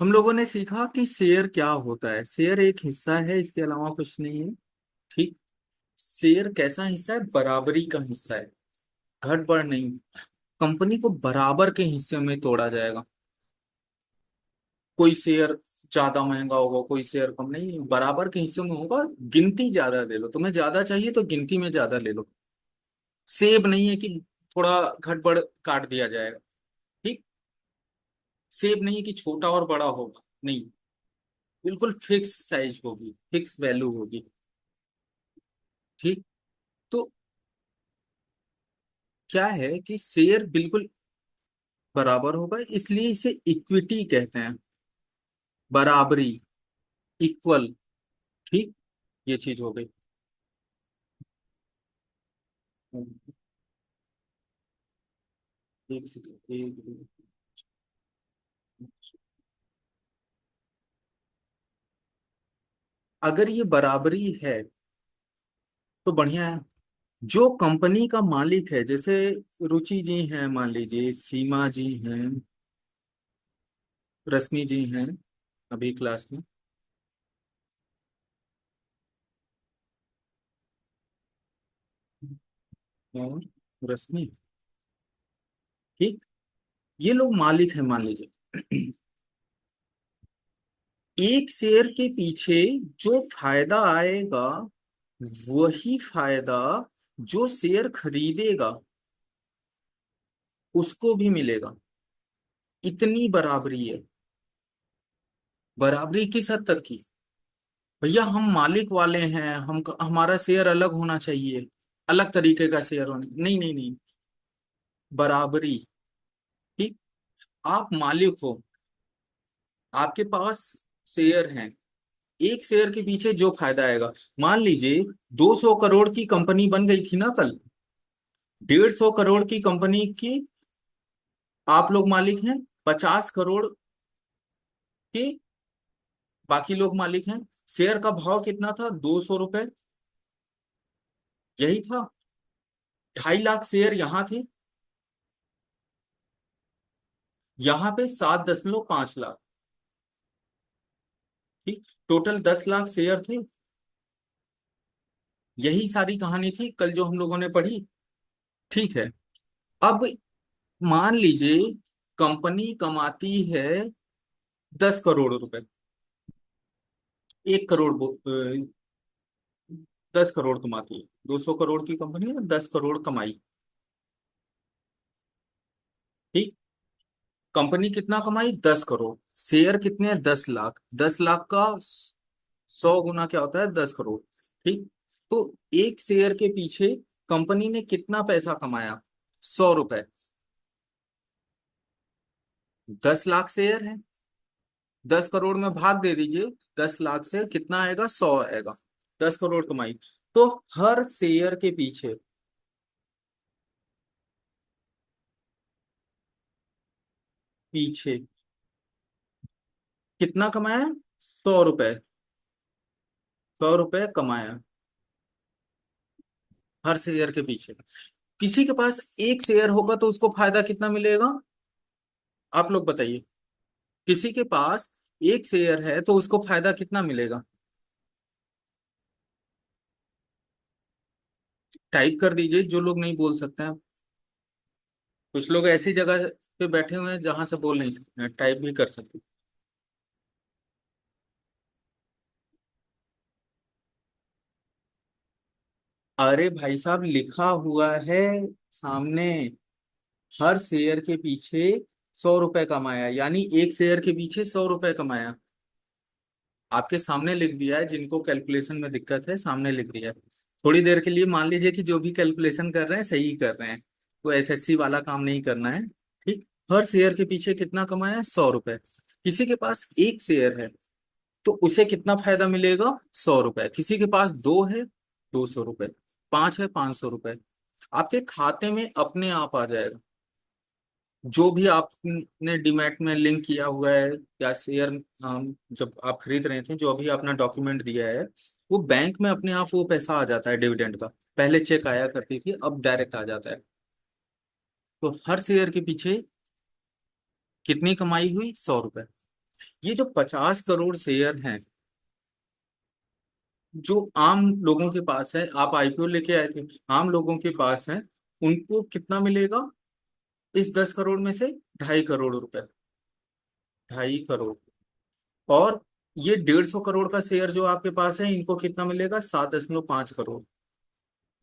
हम लोगों ने सीखा कि शेयर क्या होता है। शेयर एक हिस्सा है, इसके अलावा कुछ नहीं है। ठीक। शेयर कैसा हिस्सा है? बराबरी का हिस्सा है, घट बढ़ नहीं। कंपनी को बराबर के हिस्से में तोड़ा जाएगा। कोई शेयर ज्यादा महंगा होगा, कोई शेयर कम, नहीं, बराबर के हिस्से में होगा। गिनती ज्यादा ले लो, तुम्हें ज्यादा चाहिए तो गिनती में ज्यादा ले लो। सेब नहीं है कि थोड़ा घट बढ़ काट दिया जाएगा। ठीक। सेब नहीं है कि छोटा और बड़ा होगा, नहीं, बिल्कुल फिक्स साइज होगी, फिक्स वैल्यू होगी। ठीक। तो क्या है कि शेयर बिल्कुल बराबर होगा, इसलिए इसे इक्विटी कहते हैं। बराबरी, इक्वल। ठीक। ये चीज हो गई। एक सेकंड, अगर ये बराबरी है तो बढ़िया है। जो कंपनी का मालिक है, जैसे रुचि जी हैं, मान लीजिए सीमा जी हैं, रश्मि जी हैं अभी क्लास में। और रश्मि। ठीक। ये लोग मालिक हैं, मान लीजिए। एक शेयर के पीछे जो फायदा आएगा, वही फायदा जो शेयर खरीदेगा उसको भी मिलेगा। इतनी बराबरी है। बराबरी किस हद तक की? भैया हम मालिक वाले हैं, हम हमारा शेयर अलग होना चाहिए, अलग तरीके का शेयर होना, नहीं नहीं नहीं। बराबरी। ठीक। आप मालिक हो, आपके पास शेयर हैं। एक शेयर के पीछे जो फायदा आएगा, मान लीजिए 200 करोड़ की कंपनी बन गई थी ना कल। 150 करोड़ की कंपनी की आप लोग मालिक हैं, 50 करोड़ के बाकी लोग मालिक हैं। शेयर का भाव कितना था? 200 रुपए। यही था। 2.5 लाख शेयर यहाँ थे, यहाँ पे 7.5 लाख। ठीक। टोटल 10 लाख शेयर थे। यही सारी कहानी थी कल जो हम लोगों ने पढ़ी। ठीक है। अब मान लीजिए कंपनी कमाती है 10 करोड़ रुपए। 1 करोड़ 10 करोड़ कमाती है। 200 करोड़ की कंपनी है, 10 करोड़ कमाई। ठीक। कंपनी कितना कमाई? 10 करोड़। शेयर कितने हैं? 10 लाख। 10 लाख का 100 गुना क्या होता है? 10 करोड़। ठीक। तो एक शेयर के पीछे कंपनी ने कितना पैसा कमाया? 100 रुपए। 10 लाख शेयर है, 10 करोड़ में भाग दे दीजिए। 10 लाख से कितना आएगा? 100 आएगा। 10 करोड़ कमाई। तो हर शेयर के पीछे, पीछे कितना कमाया? 100 रुपए। 100 रुपए कमाया हर शेयर के पीछे। किसी के पास एक शेयर होगा तो उसको फायदा कितना मिलेगा? आप लोग बताइए। किसी के पास एक शेयर है तो उसको फायदा कितना मिलेगा? टाइप कर दीजिए जो लोग नहीं बोल सकते हैं। कुछ लोग ऐसी जगह पे बैठे हुए हैं जहां से बोल नहीं सकते हैं, टाइप भी कर सकते हैं। अरे भाई साहब, लिखा हुआ है सामने। हर शेयर के पीछे 100 रुपए कमाया, यानी एक शेयर के पीछे 100 रुपए कमाया। आपके सामने लिख दिया है, जिनको कैलकुलेशन में दिक्कत है सामने लिख दिया है। थोड़ी देर के लिए मान लीजिए कि जो भी कैलकुलेशन कर रहे हैं सही कर रहे हैं, तो एसएससी वाला काम नहीं करना है। ठीक। हर शेयर के पीछे कितना कमाया? 100 रुपए। किसी के पास एक शेयर है तो उसे कितना फायदा मिलेगा? 100 रुपए। किसी के पास दो है, 200 रुपए। पांच है, 500 रुपए। आपके खाते में अपने आप आ जाएगा। जो भी आपने डीमैट में लिंक किया हुआ है या शेयर, जब आप खरीद रहे थे, जो अभी आपने डॉक्यूमेंट दिया है, वो बैंक में अपने आप वो पैसा आ जाता है डिविडेंड का। पहले चेक आया करती थी, अब डायरेक्ट आ जाता है। तो हर शेयर के पीछे कितनी कमाई हुई? 100 रुपए। ये जो 50 करोड़ शेयर हैं, जो आम लोगों के पास है, आप आईपीओ लेके आए थे, आम लोगों के पास है, उनको कितना मिलेगा इस 10 करोड़ में से? 2.5 करोड़ रुपए। 2.5 करोड़। और ये 150 करोड़ का शेयर जो आपके पास है, इनको कितना मिलेगा? 7.5 करोड़।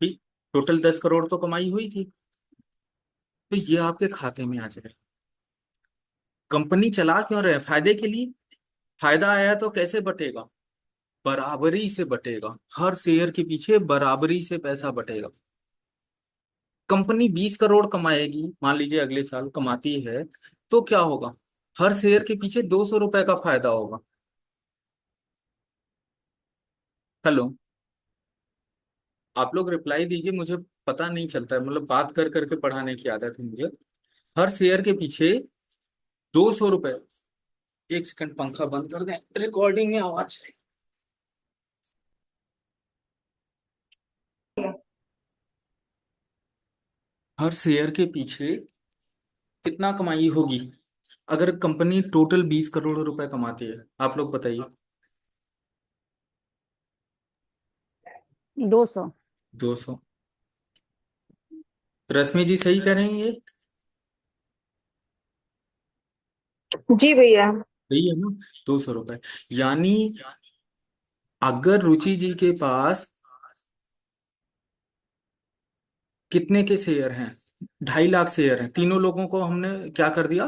ठीक। टोटल 10 करोड़ तो कमाई हुई थी। तो ये आपके खाते में आ जाएगा। कंपनी चला क्यों रहे हैं? फायदे के लिए। फायदा आया तो कैसे बटेगा? बराबरी से बटेगा। हर शेयर के पीछे बराबरी से पैसा बटेगा। कंपनी 20 करोड़ कमाएगी, मान लीजिए अगले साल कमाती है, तो क्या होगा? हर शेयर के पीछे 200 रुपए का फायदा होगा। हेलो। आप लोग रिप्लाई दीजिए, मुझे पता नहीं चलता है, मतलब बात कर करके पढ़ाने की आदत है मुझे। हर शेयर के पीछे 200 रुपए। एक सेकंड, पंखा बंद कर दें, रिकॉर्डिंग में आवाज। हर शेयर के पीछे कितना कमाई होगी अगर कंपनी टोटल 20 करोड़ रुपए कमाती है? आप लोग बताइए। 200। 200। रश्मि जी सही करेंगे? जी भैया। सही है ना? 200 रुपए। यानी अगर रुचि जी के पास कितने के शेयर हैं? 2.5 लाख शेयर हैं। तीनों लोगों को हमने क्या कर दिया?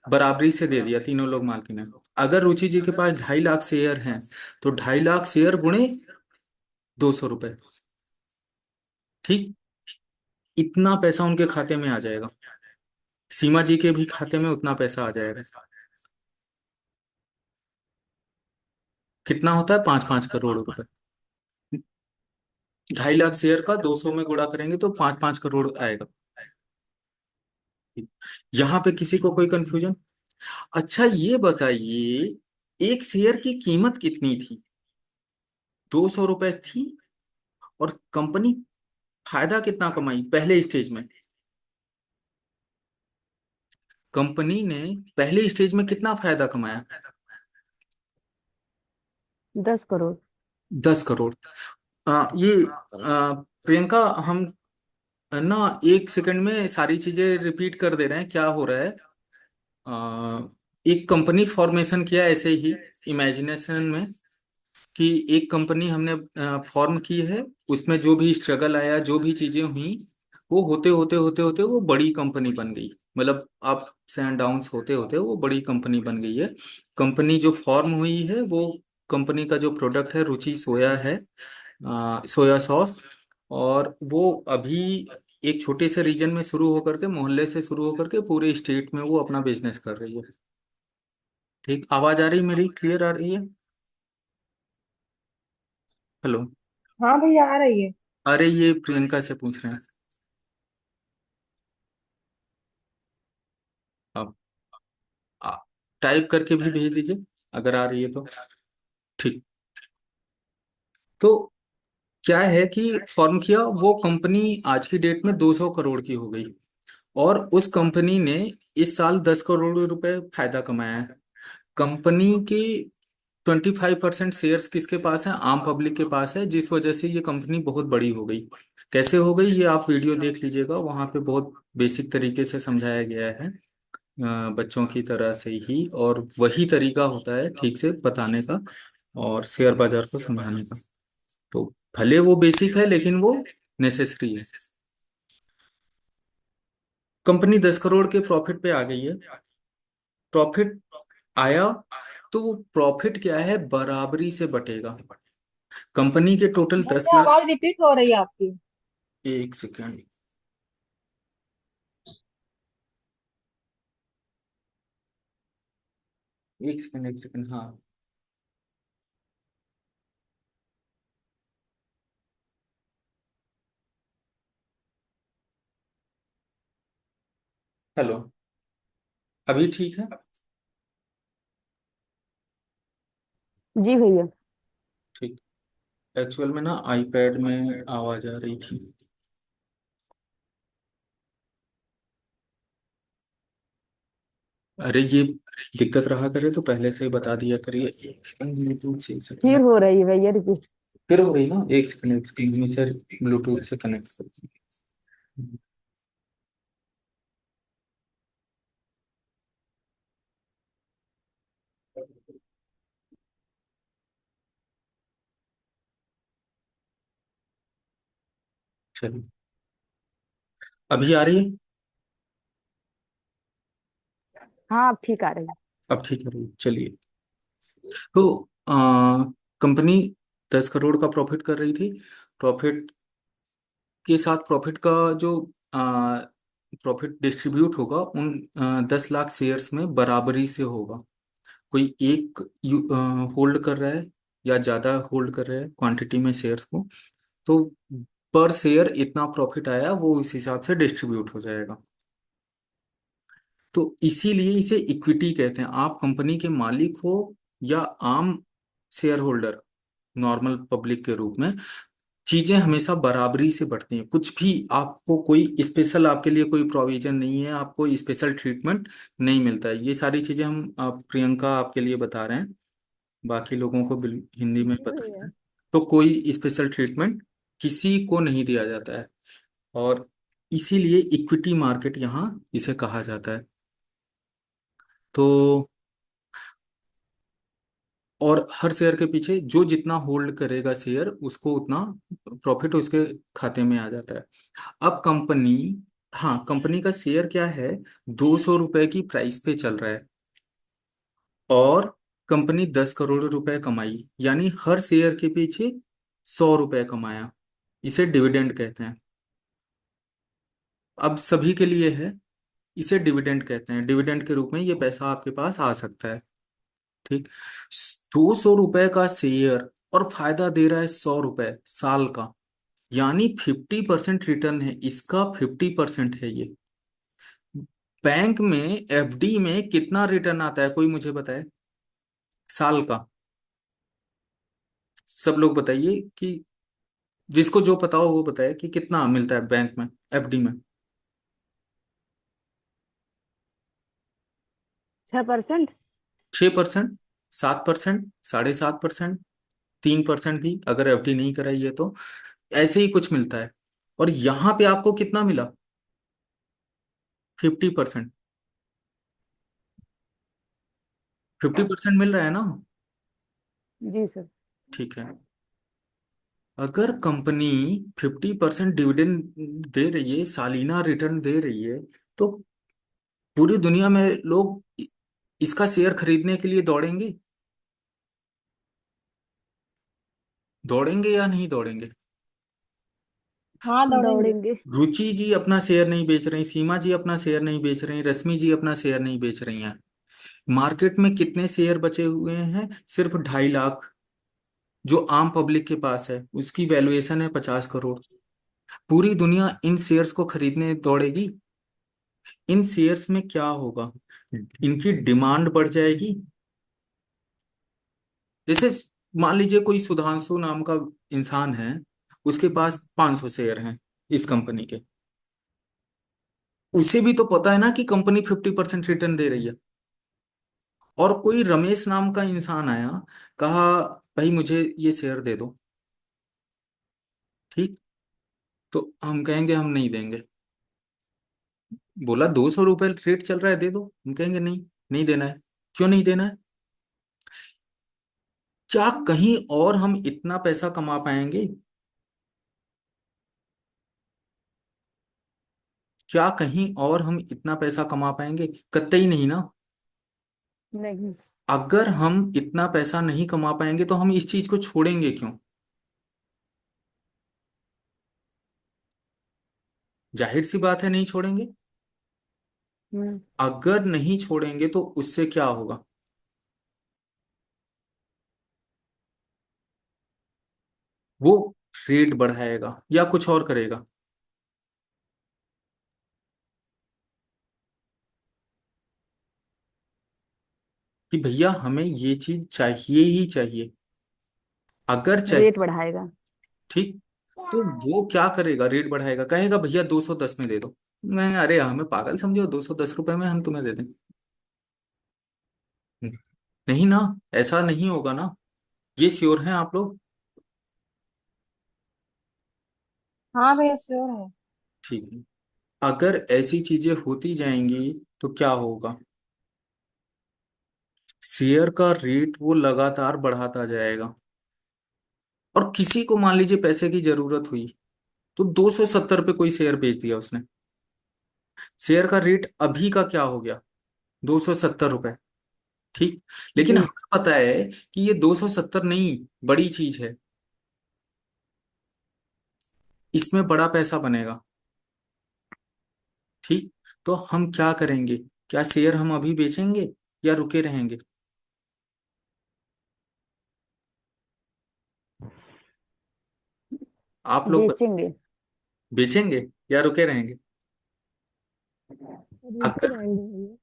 बराबरी से दे दिया, तीनों लोग मालकिन हैं। अगर रुचि जी के पास 2.5 लाख शेयर हैं, तो 2.5 लाख शेयर गुणे 200 रुपए। ठीक। इतना पैसा उनके खाते में आ जाएगा। सीमा जी के भी खाते में उतना पैसा आ जाएगा। कितना होता है? 5-5 करोड़ रुपए। 2.5 लाख शेयर का 200 में गुणा करेंगे तो 5-5 करोड़ आएगा। यहाँ पे किसी को कोई कंफ्यूजन? अच्छा ये बताइए, एक शेयर की कीमत कितनी थी? 200 रुपए थी। और कंपनी फायदा कितना कमाई पहले स्टेज में? कंपनी ने पहले स्टेज में कितना फायदा कमाया? 10 करोड़। 10 करोड़। प्रियंका, हम ना एक सेकंड में सारी चीजें रिपीट कर दे रहे हैं, क्या हो रहा है? अ, एक कंपनी फॉर्मेशन किया ऐसे ही इमेजिनेशन में, कि एक कंपनी हमने फॉर्म की है। उसमें जो भी स्ट्रगल आया, जो भी चीजें हुई, वो होते होते होते होते वो बड़ी कंपनी बन गई। मतलब अप्स एंड डाउन्स होते होते वो बड़ी कंपनी बन गई है। कंपनी जो फॉर्म हुई है, वो कंपनी का जो प्रोडक्ट है रुचि सोया है, सोया सॉस। और वो अभी एक छोटे से रीजन में शुरू होकर के, मोहल्ले से शुरू होकर के पूरे स्टेट में वो अपना बिजनेस कर रही है। ठीक, आवाज आ रही मेरी? क्लियर आ रही है? हेलो। हाँ भैया, आ रही है। अरे ये प्रियंका से पूछ रहे हैं। आप टाइप करके भी भेज दीजिए अगर आ रही है तो। ठीक। तो क्या है कि फॉर्म किया, वो कंपनी आज की डेट में 200 करोड़ की हो गई। और उस कंपनी ने इस साल 10 करोड़ रुपए फायदा कमाया है। कंपनी की 25% शेयर्स किसके पास है? आम पब्लिक के पास है, जिस वजह से ये कंपनी बहुत बड़ी हो गई। कैसे हो गई ये आप वीडियो देख लीजिएगा, वहां पे बहुत बेसिक तरीके से समझाया गया है, बच्चों की तरह से ही। और वही तरीका होता है ठीक से बताने का और शेयर बाजार को समझाने का। तो भले वो बेसिक है, लेकिन वो नेसेसरी है। कंपनी 10 करोड़ के प्रॉफिट पे आ गई है। प्रॉफिट आया, तो वो प्रॉफिट क्या है? बराबरी से बटेगा। कंपनी के टोटल दस भैया, लाख आवाज रिपीट हो रही है आपकी। एक सेकेंड, एक सेकेंड, एक सेकेंड, हाँ। हेलो। अभी ठीक है? जी भैया। ठीक। एक्चुअल में ना आईपैड में आवाज आ रही थी। अरे ये दिक्कत रहा करे तो पहले से ही बता दिया करिए। एक सेकंड, ब्लूटूथ से, एक सेकंड। फिर हो रही है भैया, रिपीट। फिर हो गई ना, एक सेकंड, इनमें से ब्लूटूथ से कनेक्ट करती है। चलिए, अभी आ रही है। हाँ, अब ठीक आ रही है। अब ठीक है, चलिए। तो कंपनी 10 करोड़ का प्रॉफिट कर रही थी। प्रॉफिट के साथ प्रॉफिट का जो प्रॉफिट डिस्ट्रीब्यूट होगा उन 10 लाख शेयर्स में बराबरी से होगा। कोई एक होल्ड कर रहा है या ज़्यादा होल्ड कर रहा है क्वांटिटी में शेयर्स को, तो पर शेयर इतना प्रॉफिट आया वो इस हिसाब से डिस्ट्रीब्यूट हो जाएगा। तो इसीलिए इसे इक्विटी कहते हैं। आप कंपनी के मालिक हो या आम शेयर होल्डर, नॉर्मल पब्लिक के रूप में, चीजें हमेशा बराबरी से बढ़ती हैं। कुछ भी आपको कोई स्पेशल, आपके लिए कोई प्रोविजन नहीं है, आपको स्पेशल ट्रीटमेंट नहीं मिलता है। ये सारी चीजें हम प्रियंका आपके लिए बता रहे हैं, बाकी लोगों को हिंदी में जी बताते भैया। हैं। तो कोई स्पेशल ट्रीटमेंट किसी को नहीं दिया जाता है, और इसीलिए इक्विटी मार्केट यहाँ इसे कहा जाता है। तो और हर शेयर के पीछे जो जितना होल्ड करेगा शेयर, उसको उतना प्रॉफिट उसके खाते में आ जाता है। अब कंपनी, हाँ, कंपनी का शेयर क्या है, 200 रुपए की प्राइस पे चल रहा है, और कंपनी 10 करोड़ रुपए कमाई, यानी हर शेयर के पीछे 100 रुपए कमाया। इसे डिविडेंड कहते हैं। अब सभी के लिए है, इसे डिविडेंड कहते हैं। डिविडेंड के रूप में ये पैसा आपके पास आ सकता है। ठीक। 200 रुपए का शेयर और फायदा दे रहा है 100 रुपए साल का, यानी 50% रिटर्न है इसका, 50% है ये। बैंक में एफडी में कितना रिटर्न आता है, कोई मुझे बताए, साल का। सब लोग बताइए कि जिसको जो पता हो वो बताए कि कितना मिलता है बैंक में, एफडी में। 6%। 6%, 7%, 7.5%, 3% भी अगर एफडी नहीं कराई है तो, ऐसे ही कुछ मिलता है। और यहाँ पे आपको कितना मिला, 50%। 50% मिल रहा है ना। जी सर। ठीक है। अगर कंपनी 50% डिविडेंड दे रही है, सालीना रिटर्न दे रही है, तो पूरी दुनिया में लोग इसका शेयर खरीदने के लिए दौड़ेंगे। दौड़ेंगे या नहीं दौड़ेंगे। हाँ, दौड़ेंगे। दौड़ेंगे। रुचि जी अपना शेयर नहीं बेच रही, सीमा जी अपना शेयर नहीं बेच रही, रश्मि जी अपना शेयर नहीं बेच रही हैं। मार्केट में कितने शेयर बचे हुए हैं, सिर्फ 2.5 लाख। जो आम पब्लिक के पास है उसकी वैल्यूएशन है 50 करोड़। पूरी दुनिया इन शेयर्स को खरीदने दौड़ेगी। इन शेयर्स में क्या होगा, इनकी डिमांड बढ़ जाएगी। जैसे मान लीजिए कोई सुधांशु नाम का इंसान है, उसके पास 500 शेयर हैं इस कंपनी के। उसे भी तो पता है ना कि कंपनी 50% रिटर्न दे रही है। और कोई रमेश नाम का इंसान आया, कहा भाई मुझे ये शेयर दे दो, ठीक, तो हम कहेंगे हम नहीं देंगे। बोला 200 रुपये रेट चल रहा है, दे दो, हम कहेंगे नहीं, नहीं देना है। क्यों नहीं देना है। क्या कहीं और हम इतना पैसा कमा पाएंगे, क्या कहीं और हम इतना पैसा कमा पाएंगे, कतई नहीं ना। नहीं। अगर हम इतना पैसा नहीं कमा पाएंगे तो हम इस चीज को छोड़ेंगे क्यों। जाहिर सी बात है नहीं छोड़ेंगे। हम्म। अगर नहीं छोड़ेंगे तो उससे क्या होगा, वो रेट बढ़ाएगा या कुछ और करेगा, कि भैया हमें ये चीज चाहिए ही चाहिए। अगर चाहिए, रेट बढ़ाएगा। ठीक, तो वो क्या करेगा, रेट बढ़ाएगा, कहेगा भैया 210 में दे दो। नहीं, अरे हमें पागल समझो, 210 रुपए में हम तुम्हें दे दें। नहीं ना, ऐसा नहीं होगा ना, ये श्योर हैं आप लोग? हाँ भैया श्योर है। ठीक है। अगर ऐसी चीजें होती जाएंगी तो क्या होगा? शेयर का रेट वो लगातार बढ़ाता जाएगा, और किसी को मान लीजिए पैसे की जरूरत हुई तो 270 पे कोई शेयर बेच दिया उसने। शेयर का रेट अभी का क्या हो गया? 270 रुपए। ठीक। लेकिन जी। हमें पता है कि ये 270 नहीं, बड़ी चीज है, इसमें बड़ा पैसा बनेगा। ठीक। तो हम क्या करेंगे? क्या शेयर हम अभी बेचेंगे या रुके रहेंगे? आप लोग बेचेंगे। बेचेंगे या रुके रहेंगे? रुके अगर रहेंगे भैया।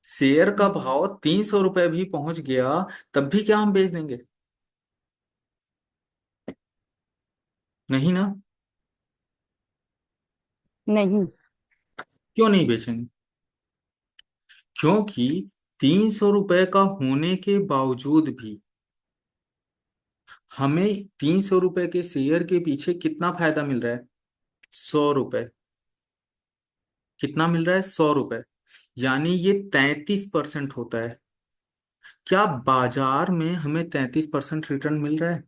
शेयर का भाव 300 रुपए भी पहुंच गया तब भी क्या हम बेच देंगे? नहीं ना। नहीं। क्यों नहीं बेचेंगे? क्योंकि 300 रुपए का होने के बावजूद भी हमें 300 रुपए के शेयर के पीछे कितना फायदा मिल रहा है? 100 रुपए। कितना मिल रहा है? 100 रुपए। यानी ये 33% होता है। क्या बाजार में हमें 33% रिटर्न मिल रहा है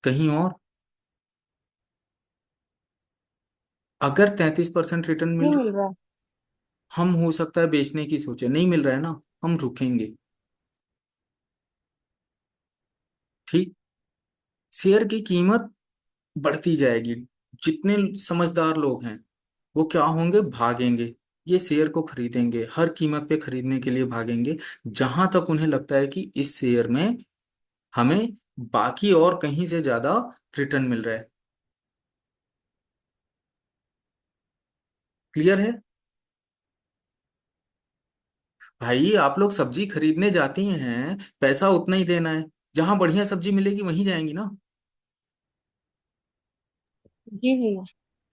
कहीं और? अगर 33% रिटर्न मिल नहीं रहा मिल रहा। है, हम हो सकता है बेचने की सोचे, नहीं मिल रहा है ना, हम रुकेंगे। ठीक। शेयर की कीमत बढ़ती जाएगी। जितने समझदार लोग हैं वो क्या होंगे? भागेंगे। ये शेयर को खरीदेंगे, हर कीमत पे खरीदने के लिए भागेंगे, जहां तक उन्हें लगता है कि इस शेयर में हमें बाकी और कहीं से ज्यादा रिटर्न मिल रहा है। क्लियर है? भाई आप लोग सब्जी खरीदने जाती हैं, पैसा उतना ही देना है, जहां बढ़िया सब्जी मिलेगी वहीं जाएंगी ना। जी भैया।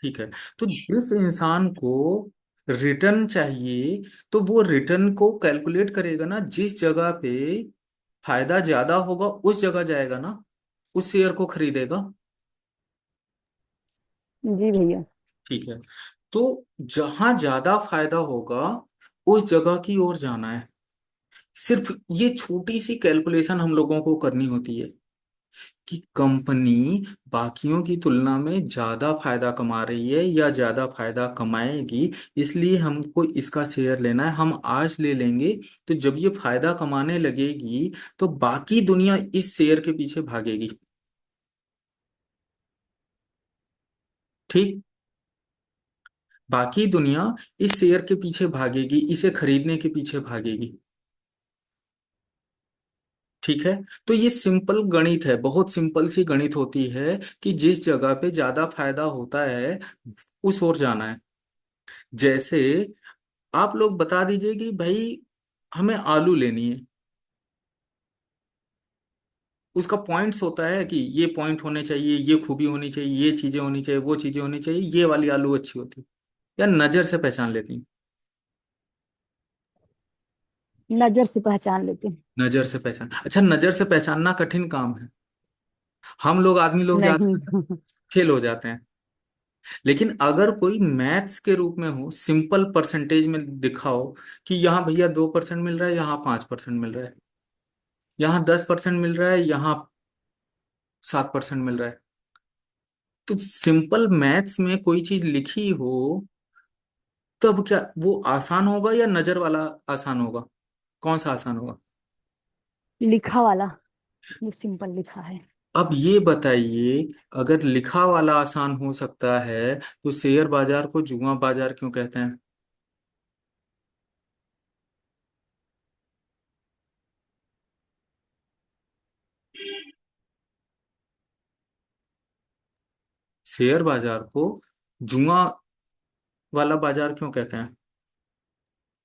ठीक है। तो जिस इंसान को रिटर्न चाहिए तो वो रिटर्न को कैलकुलेट करेगा ना, जिस जगह पे फायदा ज्यादा होगा उस जगह जाएगा ना, उस शेयर को खरीदेगा। जी भैया। ठीक है। तो जहां ज्यादा फायदा होगा उस जगह की ओर जाना है। सिर्फ ये छोटी सी कैलकुलेशन हम लोगों को करनी होती है कि कंपनी बाकियों की तुलना में ज्यादा फायदा कमा रही है या ज्यादा फायदा कमाएगी, इसलिए हमको इसका शेयर लेना है। हम आज ले लेंगे तो जब ये फायदा कमाने लगेगी तो बाकी दुनिया इस शेयर के पीछे भागेगी। ठीक। बाकी दुनिया इस शेयर के पीछे भागेगी, इसे खरीदने के पीछे भागेगी। ठीक है। तो ये सिंपल गणित है, बहुत सिंपल सी गणित होती है कि जिस जगह पे ज्यादा फायदा होता है उस ओर जाना है। जैसे आप लोग बता दीजिए कि भाई हमें आलू लेनी है, उसका पॉइंट्स होता है कि ये पॉइंट होने चाहिए, ये खूबी होनी चाहिए, ये चीजें होनी चाहिए, वो चीजें होनी चाहिए, ये वाली आलू अच्छी होती है। या नजर से पहचान लेती हैं? नजर से पहचान लेते हैं। नजर से पहचान, अच्छा, नजर से पहचानना कठिन काम है। हम लोग आदमी लोग नहीं। जाते हैं, फेल हो जाते हैं। लेकिन अगर कोई मैथ्स के रूप में हो, सिंपल परसेंटेज में दिखाओ कि यहाँ भैया 2% मिल रहा है, यहाँ 5% मिल रहा है, यहाँ 10% मिल रहा है, यहाँ 7% मिल रहा है, तो सिंपल मैथ्स में कोई चीज लिखी हो तब क्या वो आसान होगा या नजर वाला आसान होगा? कौन सा आसान होगा? लिखा वाला, जो सिंपल लिखा है। अब ये बताइए, अगर लिखा वाला आसान हो सकता है तो शेयर बाजार को जुआ बाजार क्यों कहते हैं? शेयर बाजार को जुआ वाला बाजार क्यों कहते हैं,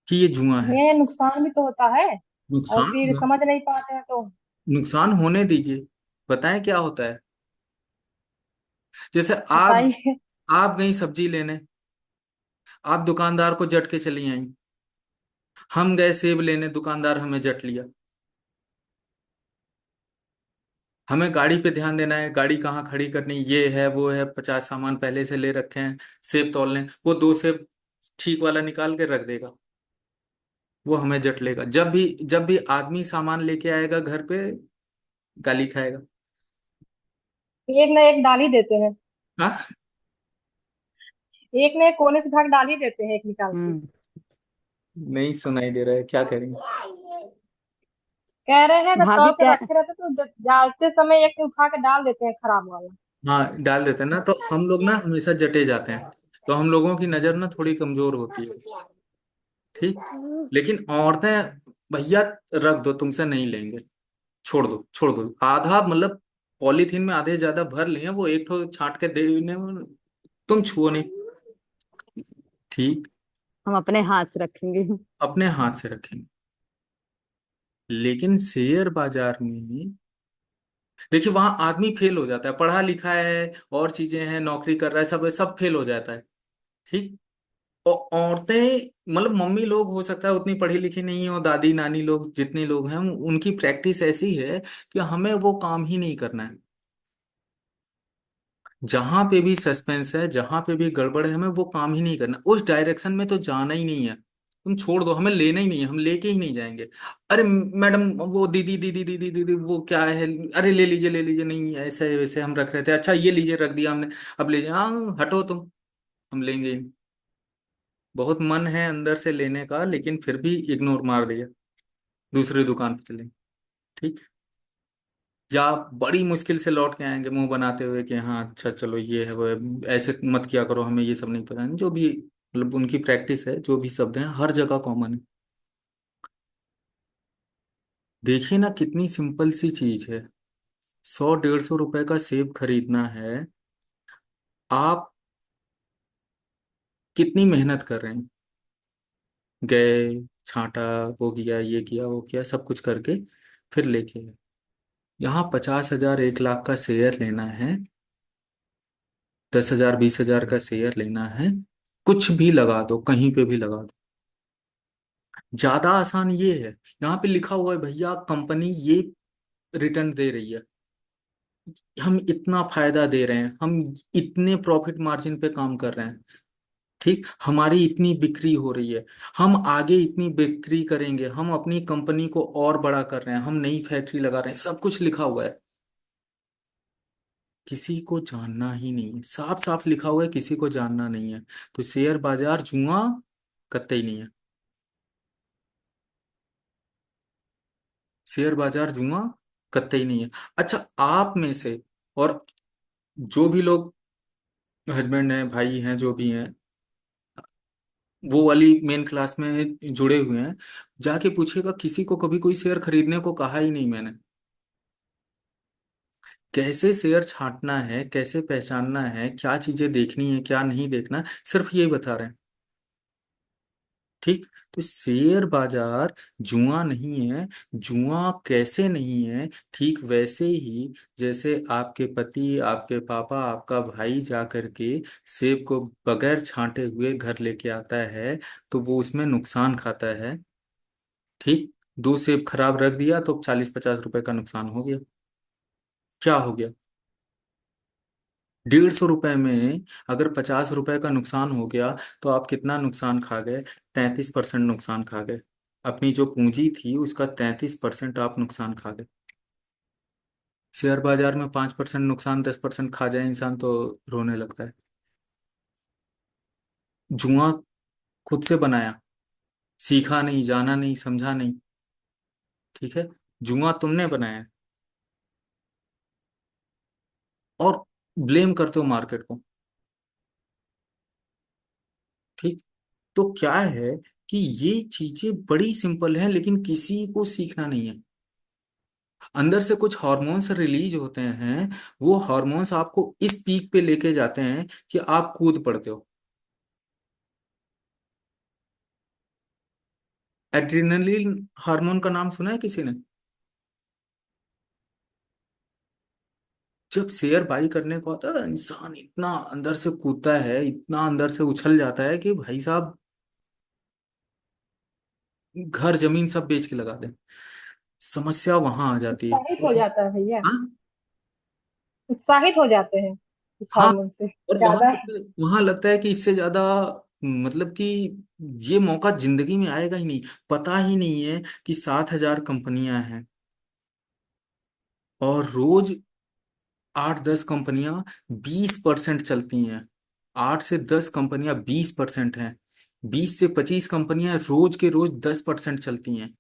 कि ये जुआ है? ये नुकसान भी तो होता है। और नुकसान फिर हो, समझ नहीं पाते हैं तो। नुकसान होने दीजिए, बताएं क्या होता है। जैसे बताइए। आप गई सब्जी लेने, आप दुकानदार को जट के चली आई, हम गए सेब लेने, दुकानदार हमें जट लिया। हमें गाड़ी पे ध्यान देना है, गाड़ी कहाँ खड़ी करनी, ये है वो है, 50 सामान पहले से ले रखे हैं, सेब तोलने, वो दो सेब ठीक वाला निकाल के रख देगा, वो हमें जट लेगा। जब भी आदमी सामान लेके आएगा घर पे, गाली खाएगा। एक ना एक डाल ही देते हैं। हाँ। एक ना एक कोने से उठा के डाल ही देते हैं, एक निकाल के। हम्म। नहीं सुनाई दे रहा है, क्या करेंगे? कह रहे हैं अगर भाभी तौल के प्या रखे रहते तो जाते समय एक उठा के डाल देते हैं, खराब वाला। हाँ डाल देते हैं ना, तो हम लोग ना हमेशा जटे जाते हैं, तो हम लोगों की नजर ना थोड़ी कमजोर होती है। ठीक। लेकिन औरतें, भैया रख दो, तुमसे नहीं लेंगे, छोड़ दो छोड़ दो, आधा मतलब पॉलीथीन में आधे ज्यादा भर लिए, वो एक ठो छांट के देने में, तुम छुओ नहीं। ठीक। हम अपने हाथ से रखेंगे। अपने हाथ से रखेंगे। लेकिन शेयर बाजार में देखिए, वहां आदमी फेल हो जाता है, पढ़ा लिखा है और चीजें हैं, नौकरी कर रहा है, सब सब फेल हो जाता है। ठीक। और औरतें, मतलब मम्मी लोग हो सकता है उतनी पढ़ी लिखी नहीं हो, दादी नानी लोग जितने लोग हैं, उनकी प्रैक्टिस ऐसी है कि हमें वो काम ही नहीं करना है। जहां पे भी सस्पेंस है, जहां पे भी गड़बड़ है, हमें वो काम ही नहीं करना, उस डायरेक्शन में तो जाना ही नहीं है। तुम छोड़ दो, हमें लेना ही नहीं है, हम लेके ही नहीं जाएंगे। अरे मैडम, वो दीदी दीदी दीदी दीदी वो क्या है, अरे ले लीजिए, नहीं ऐसे वैसे हम रख रहे थे, अच्छा ये लीजिए, रख दिया हमने, अब लीजिए, हाँ हटो तुम, हम लेंगे ही नहीं। बहुत मन है अंदर से लेने का, लेकिन फिर भी इग्नोर मार दिया, दूसरी दुकान पे चले। ठीक। या बड़ी मुश्किल से लौट के आएंगे मुंह बनाते हुए कि हाँ अच्छा चलो ये है वो है, ऐसे मत किया करो, हमें ये सब नहीं पता है, जो भी मतलब उनकी प्रैक्टिस है, जो भी शब्द हैं हर जगह कॉमन है। देखिए ना, कितनी सिंपल सी चीज है, 100 150 रुपए का सेब खरीदना है, आप कितनी मेहनत कर रहे हैं, गए, छांटा, वो किया, ये किया, वो किया, सब कुछ करके फिर लेके आए। यहाँ 50 हजार 1 लाख का शेयर लेना है, 10 हजार 20 हजार का शेयर लेना है, कुछ भी लगा दो, कहीं पे भी लगा दो, ज्यादा आसान ये है। यहाँ पे लिखा हुआ है भैया, कंपनी ये रिटर्न दे रही है, हम इतना फायदा दे रहे हैं, हम इतने प्रॉफिट मार्जिन पे काम कर रहे हैं। ठीक, हमारी इतनी बिक्री हो रही है, हम आगे इतनी बिक्री करेंगे, हम अपनी कंपनी को और बड़ा कर रहे हैं, हम नई फैक्ट्री लगा रहे हैं, सब कुछ लिखा हुआ है। किसी को जानना ही नहीं है, साफ साफ लिखा हुआ है, किसी को जानना नहीं है। तो शेयर बाजार जुआ कतई नहीं है, शेयर बाजार जुआ कतई नहीं है। अच्छा, आप में से और जो भी लोग हस्बैंड हैं, भाई हैं, जो भी हैं, वो वाली मेन क्लास में जुड़े हुए हैं, जाके पूछिएगा, किसी को कभी कोई शेयर खरीदने को कहा ही नहीं मैंने। कैसे शेयर छांटना है, कैसे पहचानना है, क्या चीजें देखनी है, क्या नहीं देखना, सिर्फ यही बता रहे हैं। ठीक। तो शेयर बाजार जुआ नहीं है। जुआ कैसे नहीं है? ठीक वैसे ही जैसे आपके पति, आपके पापा, आपका भाई जा करके सेब को बगैर छांटे हुए घर लेके आता है, तो वो उसमें नुकसान खाता है। ठीक। दो सेब खराब रख दिया तो 40 50 रुपए का नुकसान हो गया। क्या हो गया? 150 रुपए में अगर 50 रुपए का नुकसान हो गया, तो आप कितना नुकसान खा गए? 33% नुकसान खा गए। अपनी जो पूंजी थी उसका 33% आप नुकसान खा गए। शेयर बाजार में 5% नुकसान, 10% खा जाए इंसान तो रोने लगता है। जुआ खुद से बनाया, सीखा नहीं, जाना नहीं, समझा नहीं। ठीक है। जुआ तुमने बनाया और ब्लेम करते हो मार्केट को। ठीक। तो क्या है कि ये चीजें बड़ी सिंपल हैं, लेकिन किसी को सीखना नहीं है। अंदर से कुछ हार्मोन्स रिलीज होते हैं, वो हार्मोन्स आपको इस पीक पे लेके जाते हैं कि आप कूद पड़ते हो। एड्रेनलिन हार्मोन का नाम सुना है किसी ने? जब शेयर बाई करने को आता है, इंसान इतना अंदर से कूदता है, इतना अंदर से उछल जाता है कि भाई साहब, घर जमीन सब बेच के लगा दे। समस्या वहां आ जाती है। बारिश हो जाता है भैया। हाँ? उत्साहित हो जाते हैं इस हाँ, हार्मोन से और ज्यादा। वहां लगता है कि इससे ज्यादा, मतलब कि ये मौका जिंदगी में आएगा ही नहीं। पता ही नहीं है कि 7,000 कंपनियां हैं और रोज 8-10 कंपनियां 20% चलती हैं। 8 से 10 कंपनियां 20% हैं। 20 से 25 कंपनियां रोज के रोज 10% चलती हैं।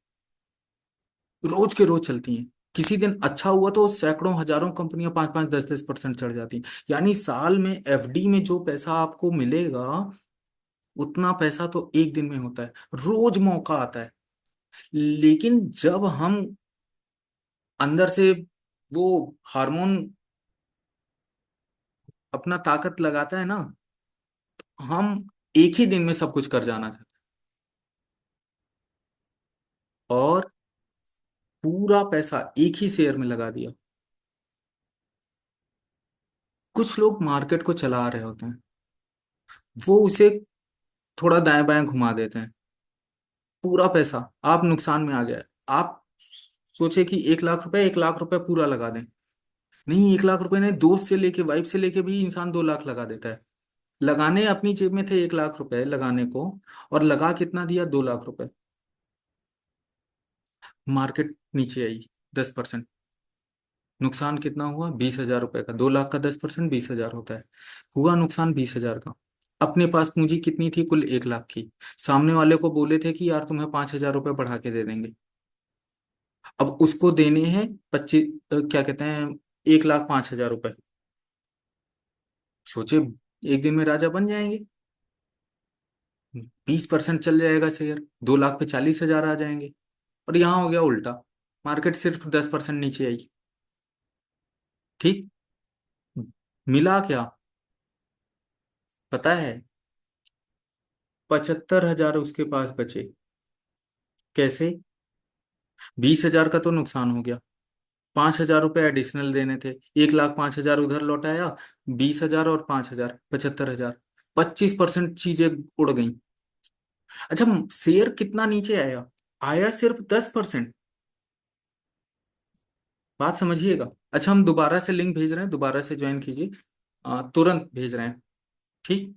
रोज के रोज चलती हैं। किसी दिन अच्छा हुआ तो सैकड़ों हजारों कंपनियां 5-5 10-10% चढ़ जाती हैं। यानी साल में एफडी में जो पैसा आपको मिलेगा, उतना पैसा तो एक दिन में होता है। रोज मौका आता है। लेकिन जब हम अंदर से वो हार्मोन अपना ताकत लगाता है ना, हम एक ही दिन में सब कुछ कर जाना चाहते हैं और पूरा पैसा एक ही शेयर में लगा दिया। कुछ लोग मार्केट को चला रहे होते हैं, वो उसे थोड़ा दाएं बाएं घुमा देते हैं। पूरा पैसा आप नुकसान में आ गया। आप सोचे कि 1 लाख रुपए, 1 लाख रुपए पूरा लगा दें। नहीं, 1 लाख रुपए नहीं, दोस्त से लेके वाइफ से लेके भी इंसान 2 लाख लगा देता है। लगाने अपनी जेब में थे 1 लाख रुपए लगाने को, और लगा कितना दिया, 2 लाख रुपए। मार्केट नीचे आई 10%। नुकसान कितना हुआ, 20,000 रुपए का। 2 लाख का 10% 20,000 होता है। हुआ नुकसान 20,000 का। अपने पास पूंजी कितनी थी, कुल 1 लाख की। सामने वाले को बोले थे कि यार तुम्हें 5,000 रुपये बढ़ा के दे देंगे। अब उसको देने हैं 25, क्या कहते हैं, 1,05,000 रुपये। सोचे एक दिन में राजा बन जाएंगे। 20% चल जाएगा शेयर, 2 लाख पे 40,000 आ जाएंगे। और यहाँ हो गया उल्टा, मार्केट सिर्फ 10% नीचे आई। ठीक। मिला क्या, पता है? 75,000 उसके पास बचे। कैसे? 20,000 का तो नुकसान हो गया। 5,000 रुपये एडिशनल देने थे। 1,05,000 उधर लौटाया। 20,000 और 5,000, 75,000। 25% चीजें उड़ गई। अच्छा, शेयर कितना नीचे आया? आया सिर्फ 10%। बात समझिएगा। अच्छा, हम दोबारा से लिंक भेज रहे हैं, दोबारा से ज्वाइन कीजिए। तुरंत भेज रहे हैं। ठीक।